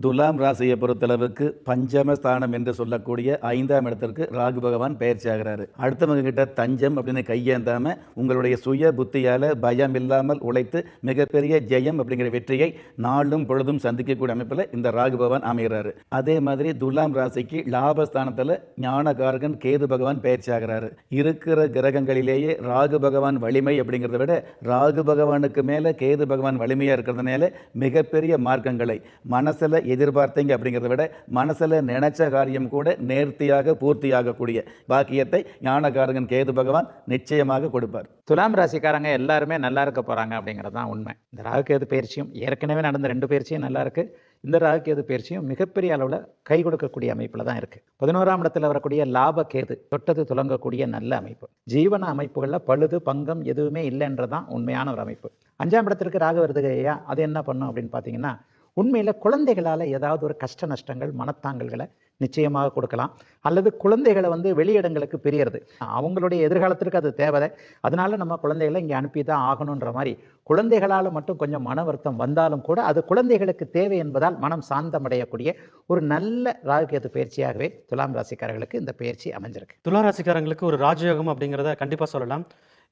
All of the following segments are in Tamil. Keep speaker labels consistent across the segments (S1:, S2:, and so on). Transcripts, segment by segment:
S1: துலாம் ராசியை பொறுத்தளவுக்கு பஞ்சம ஸ்தானம் என்று சொல்லக்கூடிய 5ஆம் இடத்திற்கு ராகு பகவான் பெயர்ச்சி ஆகிறாரு. அடுத்தவங்க கிட்ட தஞ்சம் அப்படின்னு கையேந்தாம உங்களுடைய சுய புத்தியால பயம் இல்லாமல் உழைத்து மிகப்பெரிய ஜெயம் அப்படிங்கிற வெற்றியை நாளும் பொழுதும் சந்திக்கக்கூடிய அமைப்பில் இந்த ராகு பகவான் அமைகிறாரு. அதே மாதிரி துலாம் ராசிக்கு லாபஸ்தானத்தில் ஞானகாரகன் கேது பகவான் பெயர்ச்சி ஆகிறாரு. இருக்கிற கிரகங்களிலேயே ராகு பகவான் வலிமை அப்படிங்கிறத விட ராகு பகவானுக்கு மேலே கேது பகவான் வலிமையாக இருக்கிறதுனால மிகப்பெரிய மார்க்கங்களை மனசில் எதிர்பார்த்தீங்க அப்படிங்கிறத விட மனசில் நினைச்ச காரியம் கூட நேர்த்தியாக பூர்த்தியாகக்கூடிய பாக்கியத்தை ஞானகாரகன் கேது பகவான் நிச்சயமாக கொடுப்பார்.
S2: துலாம் ராசிக்காரங்க எல்லாருமே நல்லா இருக்க போகிறாங்க அப்படிங்கிறது தான் உண்மை. இந்த ராகு கேது பயிற்சியும் ஏற்கனவே நடந்த 2 பயிற்சியும் நல்லா இருக்குது. இந்த ராகு கேது பயிற்சியும் மிகப்பெரிய அளவில் கை கொடுக்கக்கூடிய அமைப்பில் தான் இருக்குது. 11ஆம் இடத்துல வரக்கூடிய லாப கேது தொட்டது துலங்கக்கூடிய நல்ல அமைப்பு. ஜீவன அமைப்புகளில் பழுது பங்கம் எதுவுமே இல்லைன்றதான் உண்மையான ஒரு அமைப்பு. 5ஆம் இடத்திற்கு ராகு வருது ஐயா, அது என்ன பண்ணும் அப்படின்னு பார்த்தீங்கன்னா, உண்மையில் குழந்தைகளால் ஏதாவது ஒரு கஷ்ட நஷ்டங்கள் மனத்தாங்கல்களை நிச்சயமாக கொடுக்கலாம். அல்லது குழந்தைகளை வெளியிடங்களுக்கு பிரியறது அவங்களுடைய எதிர்காலத்திற்கு அது தேவை. அதனால நம்ம குழந்தைகளை இங்கே அனுப்பி தான் ஆகணுன்ற மாதிரி குழந்தைகளால் மட்டும் கொஞ்சம் மன வருத்தம் வந்தாலும் கூட அது குழந்தைகளுக்கு தேவை என்பதால் மனம் சாந்தமடையக்கூடிய ஒரு நல்ல ராகுகேது பயிற்சியாகவே துலாம் ராசிக்காரர்களுக்கு இந்த பயிற்சி அமைஞ்சிருக்கு.
S3: துலாம் ராசிக்காரங்களுக்கு ஒரு ராஜயோகம் அப்படிங்கிறத கண்டிப்பாக சொல்லலாம்.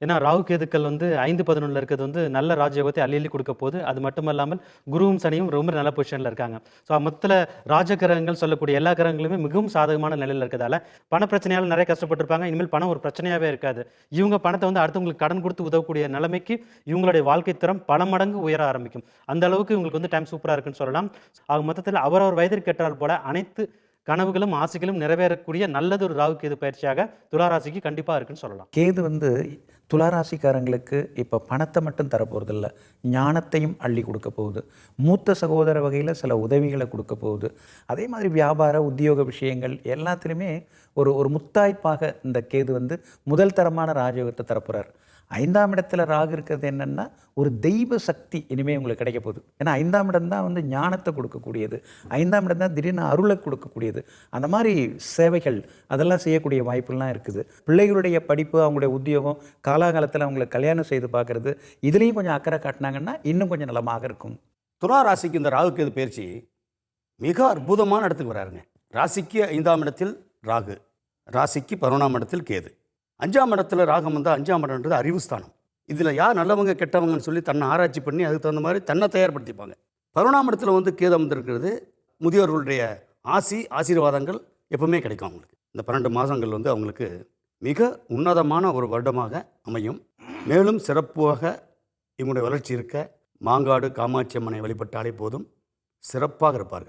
S3: ஏன்னா ராகு கேதுக்கள் 5-11 இருக்கிறது நல்ல ராஜயோகத்தை அள்ளி கொடுக்க போது. அது மட்டும் இல்லாமல் குருவும் சனியும் ரொம்ப நல்ல பொசிஷனில் இருக்காங்க. ஸோ மொத்தத்தில் ராஜகிரகங்கள் சொல்லக்கூடிய எல்லா கிரகங்களுமே மிகவும் சாதகமான நிலையில் இருக்கிறதால பண பிரச்சனையால் நிறைய கஷ்டப்பட்டிருப்பாங்க. இனிமேல் பணம் ஒரு பிரச்சனையாகவே இருக்காது. இவங்க பணத்தை அடுத்தவங்களுக்கு கடன் கொடுத்து உதவக்கூடிய நிலைமைக்கு இவங்களுடைய வாழ்க்கை தரம் பல மடங்கு உயர ஆரம்பிக்கும். அந்த அளவுக்கு இவங்களுக்கு டைம் சூப்பராக இருக்குன்னு சொல்லலாம். ஆக மொத்தத்தில் அவரவர் வயதிற்கு ஏற்றால் போல அனைத்து கனவுகளும் ஆசைகளும் நிறைவேறக்கூடிய நல்லது ஒரு ராகு கேது பயிற்சியாக துளாராசிக்கு கண்டிப்பாக இருக்குன்னு சொல்லலாம்.
S4: கேது துளாராசிக்காரங்களுக்கு இப்போ பணத்தை மட்டும் தரப்போகிறதில்ல, ஞானத்தையும் அள்ளி கொடுக்க போகுது. மூத்த சகோதர வகையில் சில உதவிகளை கொடுக்க போகுது. அதே மாதிரி வியாபார உத்தியோக விஷயங்கள் எல்லாத்துலேயுமே ஒரு முத்தாய்ப்பாக இந்த கேது முதல் தரமான ராஜயோகத்தை தரப்போகிறார். 5ஆம் இடத்துல ராகு இருக்கிறது என்னென்னா ஒரு தெய்வ சக்தி இனிமேல் உங்களுக்கு கிடைக்க போகுது. ஏன்னா 5ஆம் இடம் தான் ஞானத்தை கொடுக்கக்கூடியது. 5ஆம் இடம் தான் திடீர்னு அருளை கொடுக்கக்கூடியது. அந்த மாதிரி சேவைகள் அதெல்லாம் செய்யக்கூடிய வாய்ப்புலாம் இருக்குது. பிள்ளைகளுடைய படிப்பு, அவங்களுடைய உத்தியோகம், காலாகாலத்தில் அவங்களை கல்யாணம் செய்து பார்க்குறது, இதுலேயும் கொஞ்சம் அக்கறை காட்டினாங்கன்னா இன்னும் கொஞ்சம் நலமாக இருக்கும்.
S5: துலா ராசிக்கு இந்த ராகு கேது பயிற்சி மிக அற்புதமான இடத்துக்கு வராருங்க. ராசிக்கு 5ஆம் இடத்தில் ராகு, ராசிக்கு 11ஆம் இடத்தில் கேது. 5ஆம் இடத்துல ராகம் வந்தால் 5ஆம் இடம்ன்றது அறிவு ஸ்தானம். இதில் யார் நல்லவங்க கெட்டவங்கன்னு சொல்லி தன்னை ஆராய்ச்சி பண்ணி அதுக்கு தகுந்த மாதிரி தன்னை தயார்படுத்திப்பாங்க. 11ஆம் இடத்துல கேது அமர்ந்திருக்கிறது முதியோர்களுடைய ஆசீர்வாதங்கள் எப்பவுமே கிடைக்கும் அவங்களுக்கு. இந்த 12 மாதங்கள் அவங்களுக்கு மிக உன்னதமான ஒரு வருடமாக அமையும். மேலும் சிறப்பாக இவங்களுடைய வளர்ச்சி இருக்க மாங்காடு காமாட்சி அம்மனை வழிபட்டாலே போதும், சிறப்பாக இருப்பார்கள்.